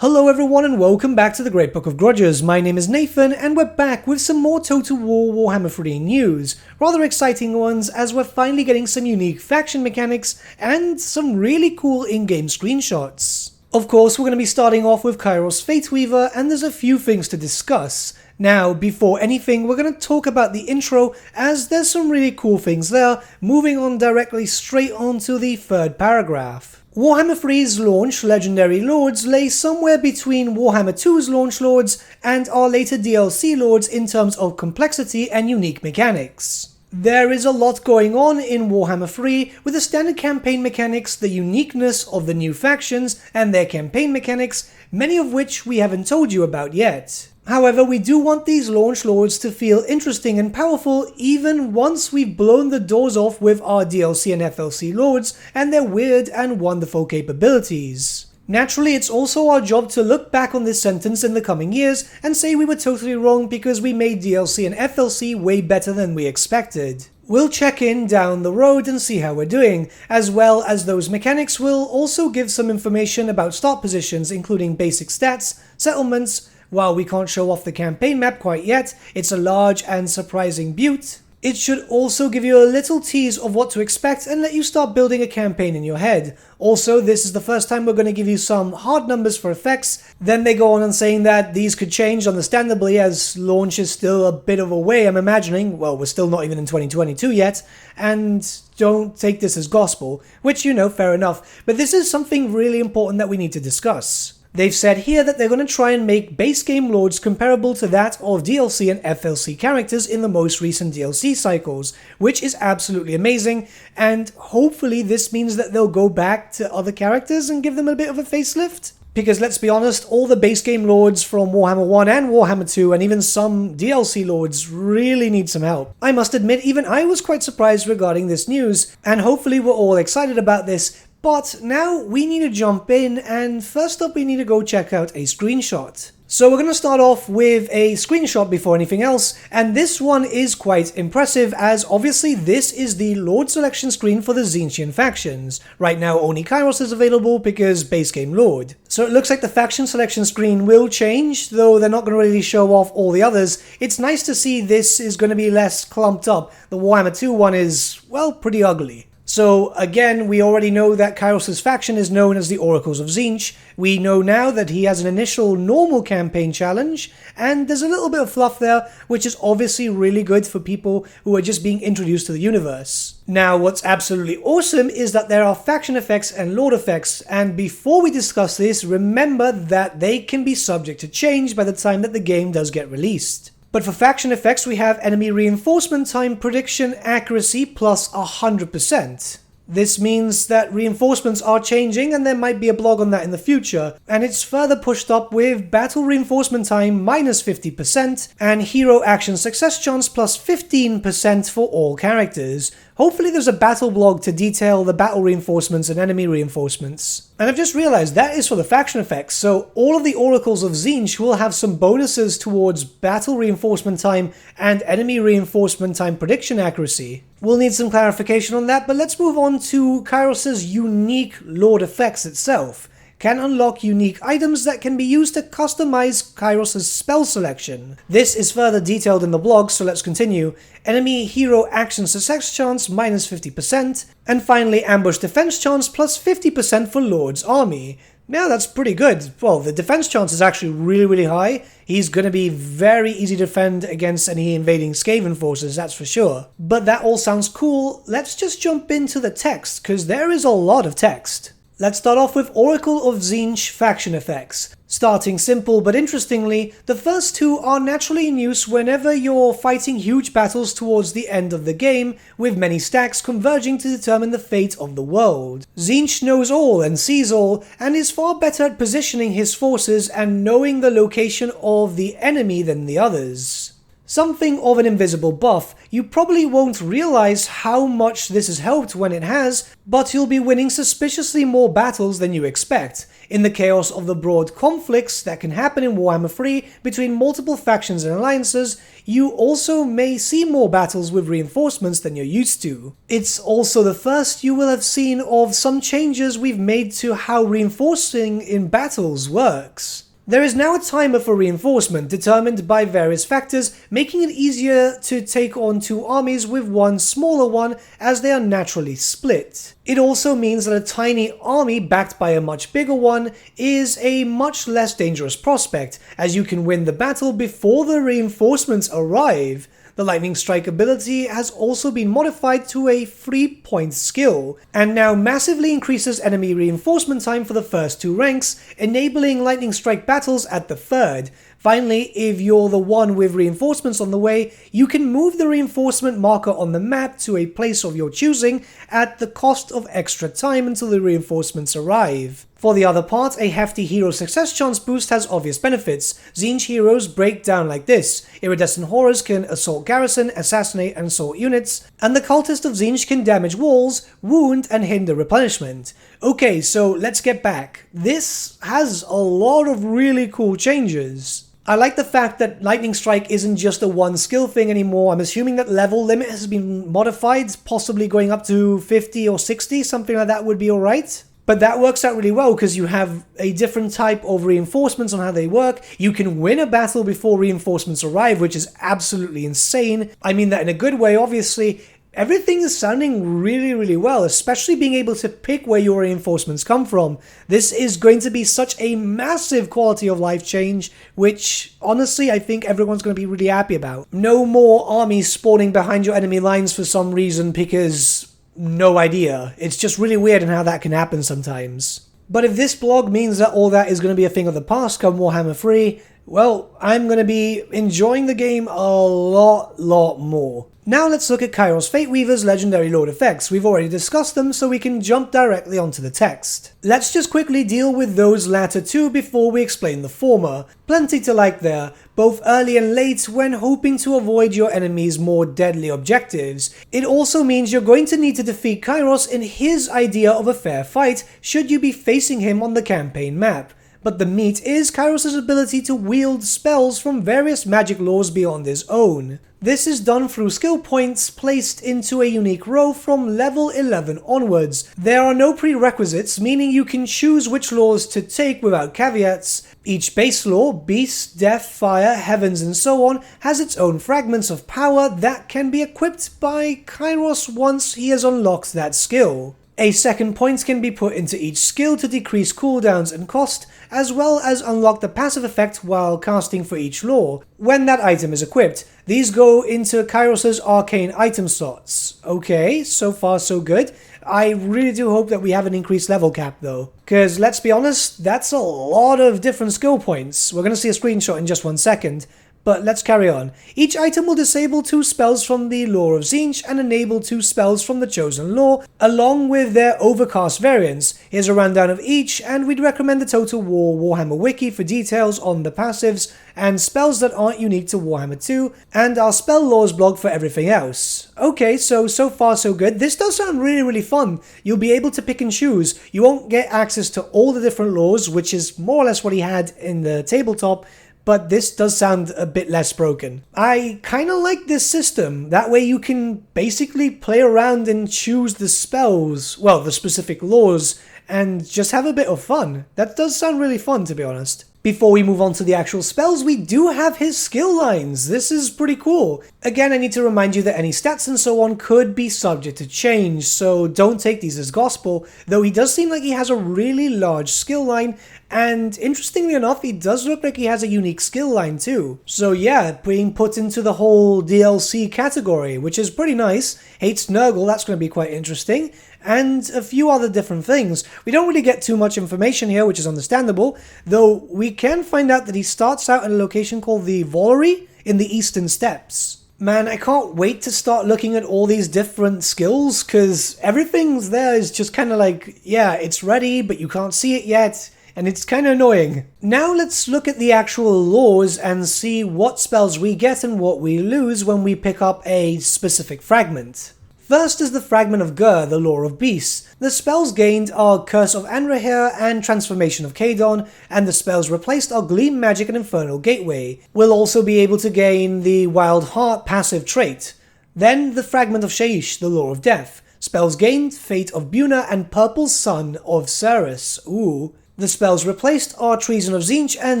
Hello everyone and welcome back to the Great Book of Grudges. My name is Nathan and we're back with some more Total War Warhammer 3 news. Rather exciting ones as we're finally getting some unique faction mechanics and some really cool in-game screenshots. Of course, we're going to be starting off with Kairos Fateweaver and there's a few things to discuss. Now, before anything, we're going to talk about the intro as there's some really cool things there, moving on directly straight onto the third paragraph. Warhammer 3's launch Legendary Lords lay somewhere between Warhammer 2's launch lords and our later DLC lords in terms of complexity and unique mechanics. There is a lot going on in Warhammer 3 with the standard campaign mechanics, the uniqueness of the new factions and their campaign mechanics, many of which we haven't told you about yet. However, we do want these launch lords to feel interesting and powerful even once we've blown the doors off with our DLC and FLC lords and their weird and wonderful capabilities. Naturally, it's also our job to look back on this sentence in the coming years and say we were totally wrong because we made DLC and FLC way better than we expected. We'll check in down the road and see how we're doing, as well as those mechanics will also give some information about start positions including basic stats, settlements. While we can't show off the campaign map quite yet, it's a large and surprising beaut. It should also give you a little tease of what to expect and let you start building a campaign in your head. Also, this is the first time we're going to give you some hard numbers for effects. Then they go on and saying that these could change understandably as launch is still a bit of a way, I'm imagining. Well, we're still not even in 2022 yet. And don't take this as gospel, which, fair enough. But this is something really important that we need to discuss. They've said here that they're going to try and make base game lords comparable to that of DLC and FLC characters in the most recent DLC cycles, which is absolutely amazing, and hopefully this means that they'll go back to other characters and give them a bit of a facelift. Because let's be honest, all the base game lords from Warhammer 1 and Warhammer 2 and even some DLC lords really need some help. I must admit, even I was quite surprised regarding this news, and hopefully we're all excited about this. But now we need to jump in, and first up we need to go check out a screenshot. So we're going to start off with a screenshot before anything else, and this one is quite impressive as obviously this is the Lord selection screen for the Tzeentchian factions. Right now only Kairos is available because base game Lord. So it looks like the faction selection screen will change, though they're not going to really show off all the others. It's nice to see this is going to be less clumped up. The Warhammer 2 one is, well, pretty ugly. So again, we already know that Kairos' faction is known as the Oracles of Tzeentch. We know now that he has an initial normal campaign challenge, and there's a little bit of fluff there, which is obviously really good for people who are just being introduced to the universe. Now, what's absolutely awesome is that there are faction effects and lord effects, and before we discuss this, remember that they can be subject to change by the time that the game does get released. But for faction effects, we have enemy reinforcement time prediction accuracy plus 100%. This means that reinforcements are changing and there might be a blog on that in the future, and it's further pushed up with battle reinforcement time minus 50% and hero action success chance plus 15% for all characters. Hopefully there's a battle blog to detail the battle reinforcements and enemy reinforcements. And I've just realized that is for the faction effects, so all of the Oracles of Tzeentch will have some bonuses towards battle reinforcement time and enemy reinforcement time prediction accuracy. We'll need some clarification on that, but let's move on to Kairos' unique Lord effects itself. Can unlock unique items that can be used to customize Kairos' spell selection. This is further detailed in the blog, so let's continue. Enemy hero action success chance minus 50%, and finally ambush defense chance plus 50% for Lord's army. Yeah, that's pretty good. Well, the defense chance is actually really high. He's going to be very easy to defend against any invading Skaven forces, that's for sure. But that all sounds cool. Let's just jump into the text, because there is a lot of text. Let's start off with Oracle of Tzeentch faction effects. Starting simple but interestingly, the first two are naturally in use whenever you're fighting huge battles towards the end of the game, with many stacks converging to determine the fate of the world. Tzeentch knows all and sees all, and is far better at positioning his forces and knowing the location of the enemy than the others. Something of an invisible buff. You probably won't realize how much this has helped when it has, but you'll be winning suspiciously more battles than you expect. In the chaos of the broad conflicts that can happen in Warhammer 3 between multiple factions and alliances, you also may see more battles with reinforcements than you're used to. It's also the first you will have seen of some changes we've made to how reinforcing in battles works. There is now a timer for reinforcement determined by various factors, making it easier to take on two armies with one smaller one as they are naturally split. It also means that a tiny army backed by a much bigger one is a much less dangerous prospect, as you can win the battle before the reinforcements arrive. The Lightning Strike ability has also been modified to a 3-point skill, and now massively increases enemy reinforcement time for the first two ranks, enabling Lightning Strike battles at the third. Finally, if you're the one with reinforcements on the way, you can move the reinforcement marker on the map to a place of your choosing at the cost of extra time until the reinforcements arrive. For the other part, a hefty hero success chance boost has obvious benefits. Tzeentch heroes break down like this: Iridescent Horrors can assault garrison, assassinate and assault units, and the Cultist of Tzeentch can damage walls, wound and hinder replenishment. Okay, so let's get back. This has a lot of really cool changes. I like the fact that Lightning Strike isn't just a one skill thing anymore. I'm assuming that level limit has been modified, possibly going up to 50 or 60, something like that would be alright. But that works out really well because you have a different type of reinforcements on how they work. You can win a battle before reinforcements arrive, which is absolutely insane. I mean that in a good way, obviously. Everything is sounding really well, especially being able to pick where your reinforcements come from. This is going to be such a massive quality of life change, which honestly I think everyone's going to be really happy about. No more armies spawning behind your enemy lines for some reason because no idea. It's just really weird in how that can happen sometimes. But if this blog means that all that is going to be a thing of the past come Warhammer 3, well, I'm going to be enjoying the game a lot more. Now let's look at Kairos Fateweaver's legendary lord effects. We've already discussed them, so we can jump directly onto the text. Let's just quickly deal with those latter two before we explain the former. Plenty to like there, both early and late when hoping to avoid your enemy's more deadly objectives. It also means you're going to need to defeat Kairos in his idea of a fair fight should you be facing him on the campaign map. But the meat is Kairos' ability to wield spells from various magic laws beyond his own. This is done through skill points placed into a unique row from level 11 onwards. There are no prerequisites, meaning you can choose which laws to take without caveats. Each base law, Beast, Death, Fire, Heavens and so on, has its own fragments of power that can be equipped by Kairos once he has unlocked that skill. A second point can be put into each skill to decrease cooldowns and cost, as well as unlock the passive effect while casting for each law, when that item is equipped. These go into Kairos' arcane item slots. Okay, so far so good. I really do hope that we have an increased level cap though, because let's be honest, that's a lot of different skill points. We're going to see a screenshot in just one second. But let's carry on. Each item will disable 2 spells from the Lore of Tzeentch and enable 2 spells from the Chosen Lore, along with their overcast variants. Here's a rundown of each, and we'd recommend the Total War Warhammer Wiki for details on the passives and spells that aren't unique to Warhammer 2, and our spell laws blog for everything else. Okay, so far so good. This does sound really fun. You'll be able to pick and choose. You won't get access to all the different laws, which is more or less what he had in the tabletop, but this does sound a bit less broken. I kind of like this system. That way you can basically play around and choose the spells, well, the specific laws, and just have a bit of fun. That does sound really fun, to be honest. Before we move on to the actual spells, we do have his skill lines. This is pretty cool. Again, I need to remind you that any stats and so on could be subject to change, so don't take these as gospel, though he does seem like he has a really large skill line, and interestingly enough, he does look like he has a unique skill line too. So yeah, being put into the whole DLC category, which is pretty nice. Hates Nurgle, that's going to be quite interesting. And a few other different things. We don't really get too much information here, which is understandable, though we can find out that he starts out in a location called the Valerie in the Eastern Steppes. Man, I can't wait to start looking at all these different skills, because everything's there is just kind of like, yeah, it's ready, but you can't see it yet, and it's kind of annoying. Now let's look at the actual laws and see what spells we get and what we lose when we pick up a specific fragment. First is the Fragment of Gur, the Lore of Beasts. The spells gained are Curse of Anrahir and Transformation of Kadon, and the spells replaced are Gleam Magic and Infernal Gateway. We'll also be able to gain the Wild Heart passive trait. Then the Fragment of Shaish, the Lore of Death. Spells gained, Fate of Buna and Purple Sun of Ceres. Ooh. The spells replaced are Treason of Tzeentch and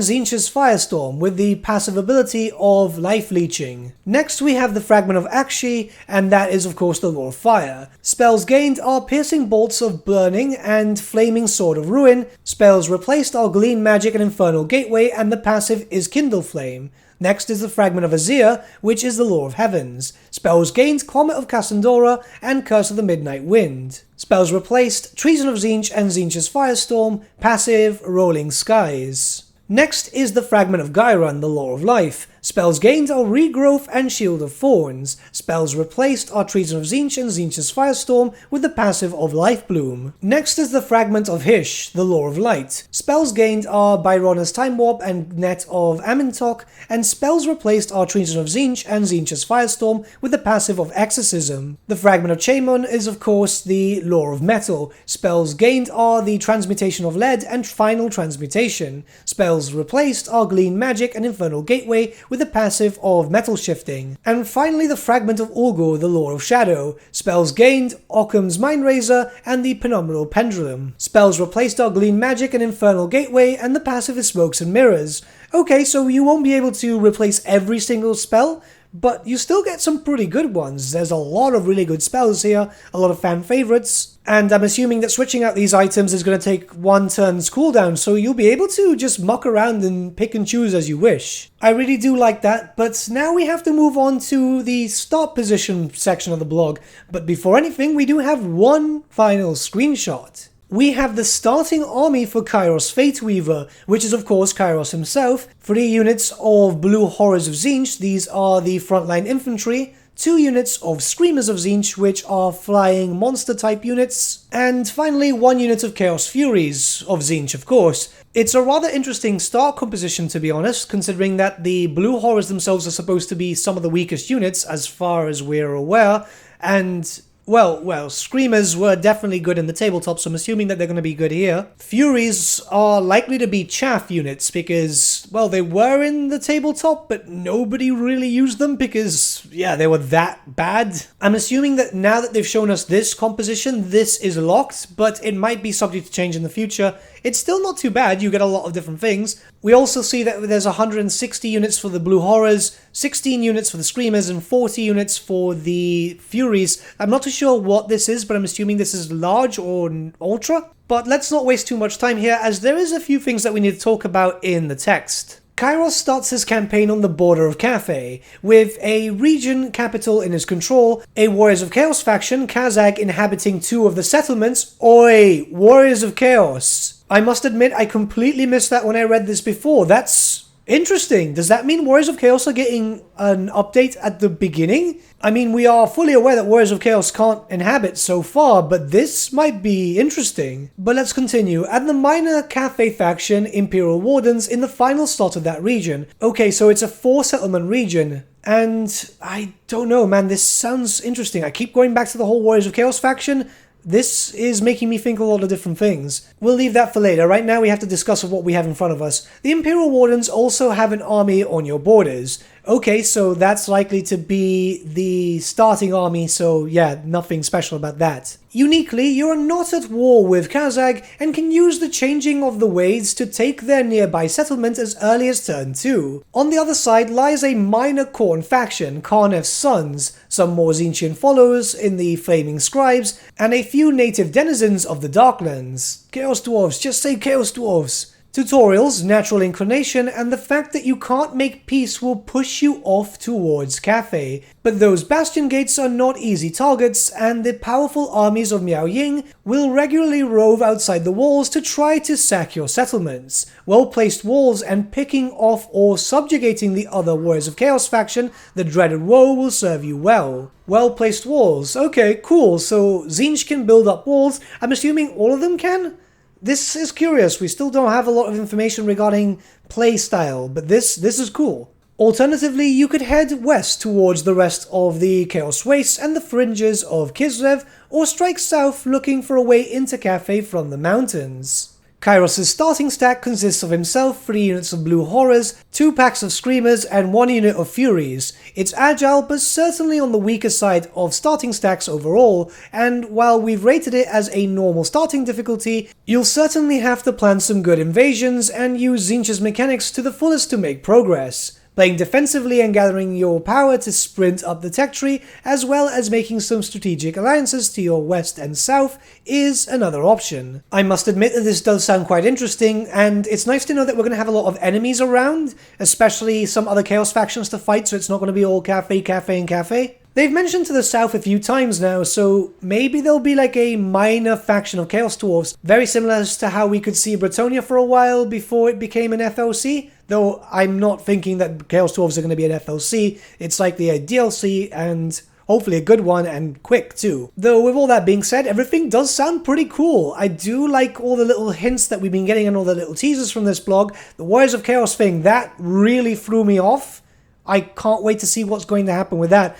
Tzeentch's Firestorm, with the passive ability of Life Leeching. Next we have the Fragment of Akshi, and that is of course the Lore of Fire. Spells gained are Piercing Bolts of Burning and Flaming Sword of Ruin. Spells replaced are Gleam Magic and Infernal Gateway, and the passive is Kindle Flame. Next is the Fragment of Azir, which is the Lore of Heavens. Spells gained Comet of Cassandora and Curse of the Midnight Wind. Spells replaced Treason of Tzeentch and Tzeentch's Firestorm, passive Rolling Skies. Next is the Fragment of Gairon, the Lore of Life. Spells gained are Regrowth and Shield of Thorns. Spells replaced are Treason of Tzeentch and Tzeentch's Firestorm with the passive of Life Bloom. Next is the Fragment of Hysh, the Lore of Light. Spells gained are Byrona's Time Warp and Net of Amintok, and spells replaced are Treason of Tzeentch and Tzeentch's Firestorm with the passive of Exorcism. The Fragment of Chaemon is of course the Lore of Metal. Spells gained are the Transmutation of Lead and Final Transmutation. Spells replaced are Gleam Magic and Infernal Gateway with the passive of Metal Shifting. And finally the Fragment of Ulgur, the Lore of Shadow. Spells gained, Occam's Mindrazor and the Phenomenal Pendulum. Spells replaced are Gleam Magic and Infernal Gateway, and the passive is Smokes and Mirrors. Okay, so you won't be able to replace every single spell, but you still get some pretty good ones. There's a lot of really good spells here, a lot of fan favorites, and I'm assuming that switching out these items is going to take one turn's cooldown, so you'll be able to just muck around and pick and choose as you wish. I really do like that, but now we have to move on to the start position section of the blog. But before anything, we do have one final screenshot. We have the starting army for Kairos Fateweaver, which is of course Kairos himself. 3 units of Blue Horrors of Tzeentch, these are the frontline infantry. 2 units of Screamers of Tzeentch, which are flying monster type units. And finally 1 unit of Chaos Furies of Tzeentch, of course. It's a rather interesting start composition, to be honest, considering that the Blue Horrors themselves are supposed to be some of the weakest units as far as we're aware, and Well, Screamers were definitely good in the tabletop, so I'm assuming that they're going to be good here. Furies are likely to be chaff units because, well, they were in the tabletop, but nobody really used them because, yeah, they were that bad. I'm assuming that now that they've shown us this composition, this is locked, but it might be subject to change in the future. It's still not too bad, you get a lot of different things. We also see that there's 160 units for the Blue Horrors, 16 units for the Screamers, and 40 units for the Furies. I'm not too sure what this is, but I'm assuming this is large or ultra. But let's not waste too much time here, as there is a few things that we need to talk about in the text. Kairos starts his campaign on the border of Cathay, with a region capital in his control, a Warriors of Chaos faction, Kazag, inhabiting 2 of the settlements. Oi! Warriors of Chaos! I must admit, I completely missed that when I read this before. That's interesting. Does that mean Warriors of Chaos are getting an update at the beginning? I mean, we are fully aware that Warriors of Chaos can't inhabit so far, but this might be interesting. But let's continue. At the minor Cathay faction, Imperial Wardens, in the final slot of that region. Okay, so it's a 4-settlement region. And I don't know, man, this sounds interesting. I keep going back to the whole Warriors of Chaos faction. This is making me think a lot of different things. We'll leave that for later. Right now we have to discuss what we have in front of us. The Imperial Wardens also have an army on your borders. Okay, so that's likely to be the starting army, so yeah, nothing special about that. Uniquely, you're not at war with Kazag and can use the changing of the ways to take their nearby settlement as early as turn 2. On the other side lies a minor Khorne faction, Karnef's Sons, some more Tzeentchian followers in the Flaming Scribes, and a few native denizens of the Darklands. Chaos Dwarves, just say Chaos Dwarves. Tutorials, natural inclination, and the fact that you can't make peace will push you off towards Cathay. But those bastion gates are not easy targets, and the powerful armies of Miao Ying will regularly rove outside the walls to try to sack your settlements. Well-placed walls and picking off or subjugating the other Warriors of Chaos faction, the dreaded Woe, will serve you well. Well-placed walls. Okay, cool. So Tzeentch can build up walls. I'm assuming all of them can? This is curious. We still don't have a lot of information regarding playstyle, but this is cool. Alternatively, you could head west towards the rest of the Chaos Wastes and the fringes of Kislev, or strike south looking for a way into Cathay from the mountains. Kairos' starting stack consists of himself, 3 units of Blue Horrors, 2 packs of Screamers, and 1 unit of Furies. It's agile, but certainly on the weaker side of starting stacks overall, and while we've rated it as a normal starting difficulty, you'll certainly have to plan some good invasions and use Tzeentch's mechanics to the fullest to make progress. Playing defensively and gathering your power to sprint up the tech tree, as well as making some strategic alliances to your west and south, is another option. I must admit that this does sound quite interesting, and it's nice to know that we're going to have a lot of enemies around, especially some other Chaos factions to fight, so it's not going to be all Cathay, Cathay, and Cathay. They've mentioned to the south a few times now, so maybe there'll be like a minor faction of Chaos Dwarves, very similar to how we could see Bretonnia for a while before it became an FLC, though I'm not thinking that Chaos Dwarves are going to be an FLC, it's likely a DLC, and hopefully a good one, and quick too. Though with all that being said, everything does sound pretty cool. I do like all the little hints that we've been getting and all the little teasers from this blog. The Warriors of Chaos thing, that really threw me off. I can't wait to see what's going to happen with that.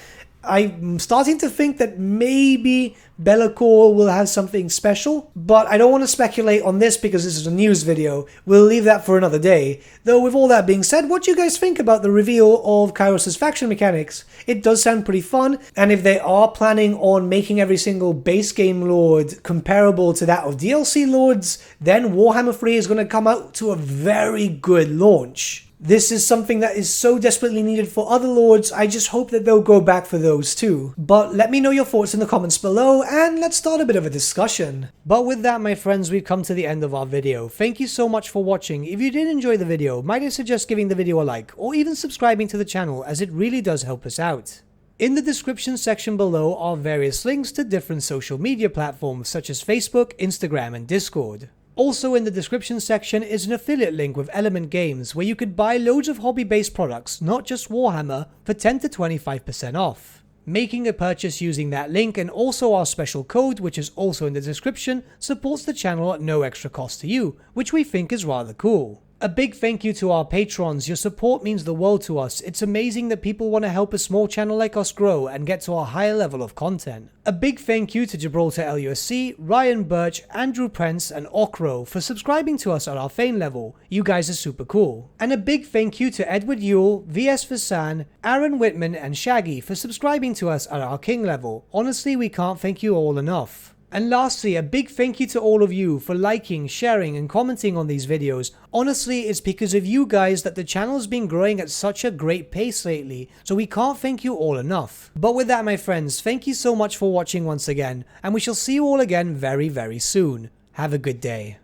I'm starting to think that maybe Be'lakor will have something special, but I don't want to speculate on this because this is a news video. We'll leave that for another day. Though with all that being said, what do you guys think about the reveal of Kairos' faction mechanics? It does sound pretty fun, and if they are planning on making every single base game lord comparable to that of DLC lords, then Warhammer 3 is going to come out to a very good launch. This is something that is so desperately needed for other lords, I just hope that they'll go back for those too. But let me know your thoughts in the comments below, and let's start a bit of a discussion. But with that, my friends, we've come to the end of our video. Thank you so much for watching. If you did enjoy the video, might I suggest giving the video a like, or even subscribing to the channel, as it really does help us out. In the description section below are various links to different social media platforms such as Facebook, Instagram, and Discord. Also in the description section is an affiliate link with Element Games where you could buy loads of hobby-based products, not just Warhammer, for 10 to 25% off. Making a purchase using that link and also our special code, which is also in the description, supports the channel at no extra cost to you, which we think is rather cool. A big thank you to our patrons. Your support means the world to us. It's amazing that people want to help a small channel like us grow and get to a higher level of content. A big thank you to Gibraltar LUSC, Ryan Bertsche, Andrew Prince, and Okro for subscribing to us at our Fane level. You guys are super cool. And a big thank you to Edward Yule, VS Vasan, Aaron Whitman, and Shaggy for subscribing to us at our King level. Honestly, we can't thank you all enough. And lastly, a big thank you to all of you for liking, sharing, and commenting on these videos. Honestly, it's because of you guys that the channel has been growing at such a great pace lately, so we can't thank you all enough. But with that, my friends, thank you so much for watching once again, and we shall see you all again very, very soon. Have a good day.